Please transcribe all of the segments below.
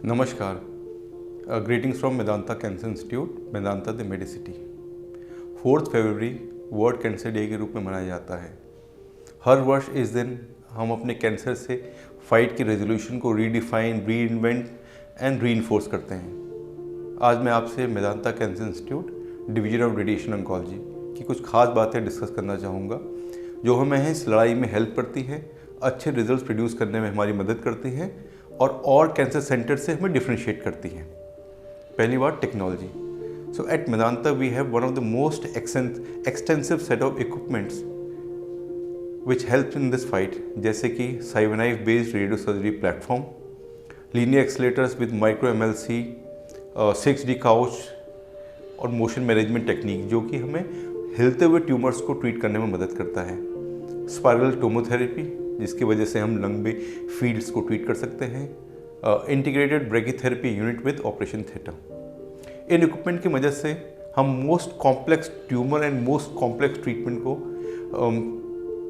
नमस्कार। Greetings from Medanta cancer institute, Medanta the Medicity. 4 February world cancer day के रूप में मनाया जाता है। हर वर्ष इस दिन हम अपने कैंसर से फाइट की रेजोल्यूशन को रीडिफाइन, रीइन्वेंट एंड रीइंफोर्स करते हैं। आज मैं आपसे Medanta cancer institute division of radiation oncology की कुछ खास बातें डिस्कस करना चाहूँगा जो हमें इस लड़ाई में हेल्प करती है, अच्छे रिजल्ट्स प्रोड्यूस करने में हमारी मदद करती हैं और कैंसर सेंटर से हमें डिफ्रेंशिएट करती हैं। पहली बात, technology. So at Medanta we have one of the most extensive set of equipments which help in this fight, जैसे कि CyberKnife based radio surgery platform, linear accelerators with micro MLC, 6D couch और motion management technique जो कि हमें हिलते हुए tumours को treat करने में मदद करता है। स्पाइरल टोमोथेरेपी जिसकी वजह से हम लंबे फील्ड्स को ट्रीट कर सकते हैं। Integrated brachytherapy unit with operation theatre. In equipment की मदद से हम most complex tumour and most complex treatment को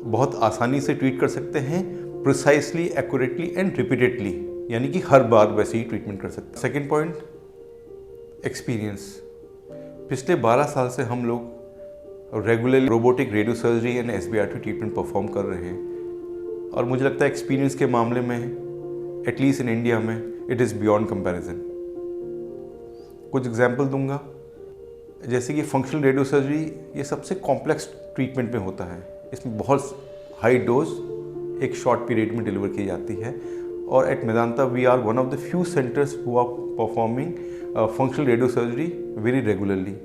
बहुत आसानी से ट्रीट कर सकते हैं, प्रिसाइसली, एक्यूरेटली एंड रिपीटेडली, यानी कि हर बार वैसे ही ट्रीटमेंट कर सकते हैं। Second point, experience. पिछले 12 साल से हम लोग regularly robotic radio surgery and SBRT treatment perform कर रहे हैं और मुझे लगता है एक्सपीरियंस के मामले में एटलीस्ट इन इंडिया में इट इज़ बियॉन्ड कंपैरिजन। कुछ एग्जांपल दूंगा, जैसे कि फंक्शनल रेडियो सर्जरी ये सबसे कॉम्प्लेक्स ट्रीटमेंट में होता है। इसमें बहुत हाई डोज एक शॉर्ट पीरियड में डिलीवर की जाती है और at Medanta we are one of the few centers who are performing functional radio surgery very regularly.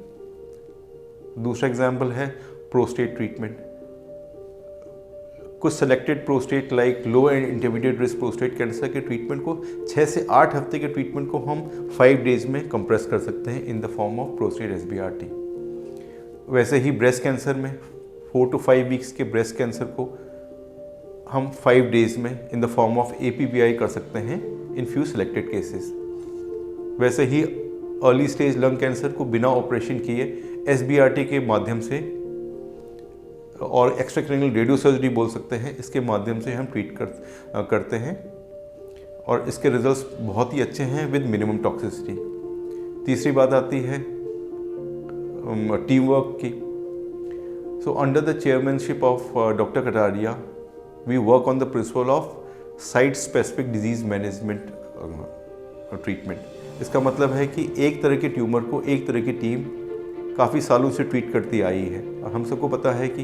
दूसरा एग्जाम्पल है प्रोस्टेट ट्रीटमेंट। कुछ selected prostate like low and intermediate risk prostate cancer के treatment को 6 से 8 हफ्ते के ट्रीटमेंट को हम 5 डेज में कंप्रेस कर सकते हैं in the form of prostate SBRT। वैसे ही ब्रेस्ट कैंसर में 4 to 5 वीक्स के ब्रेस्ट कैंसर को हम 5 डेज में in the form of APBI कर सकते हैं इन फ्यू सेलेक्टेड केसेस। वैसे ही अर्ली स्टेज लंग कैंसर को बिना ऑपरेशन किए SBRT के माध्यम से और एक्स्ट्राक्रैनियल रेडियो सर्जरी बोल सकते हैं, इसके माध्यम से हम ट्रीट करते हैं और इसके रिजल्ट्स बहुत ही अच्छे हैं विद मिनिमम टॉक्सिसिटी। तीसरी बात आती है टीम वर्क की। So under the chairmanship of doctor Kataria we work on the principle of site specific disease management treatment. इसका मतलब है कि एक तरह के ट्यूमर को एक तरह की टीम काफ़ी सालों से ट्रीट करती आई है और हम सबको पता है कि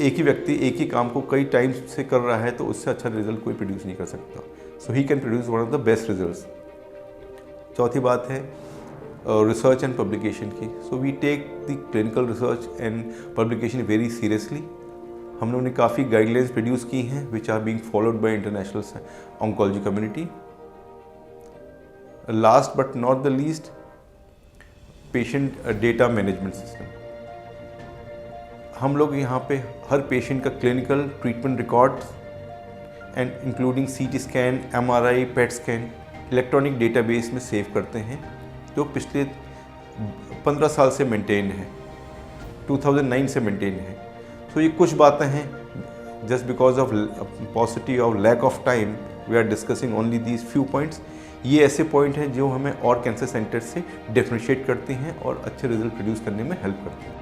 एक ही व्यक्ति एक ही काम को कई टाइम से कर रहा है तो उससे अच्छा रिजल्ट कोई प्रोड्यूस नहीं कर सकता। So he can produce one of the best results. चौथी बात है रिसर्च एंड पब्लिकेशन की। So we take the clinical research and publication very seriously. हम लोगों ने काफ़ी गाइडलाइंस प्रोड्यूस की हैं which are being followed by international oncology community. Last but not the least, patient data management system. हम लोग यहाँ पे हर पेशेंट का clinical treatment records and including CT scan, MRI, PET scan electronic database में save करते हैं जो पिछले 15 साल से मेंटेन है, 2009 से मेंटेन है। तो ये कुछ बातें हैं, just because of possibility of lack of time we are discussing only these few points. ये ऐसे पॉइंट हैं जो हमें और कैंसर सेंटर से डिफ्रेंशिएट करती हैं और अच्छे रिजल्ट प्रोड्यूस करने में हेल्प करती हैं।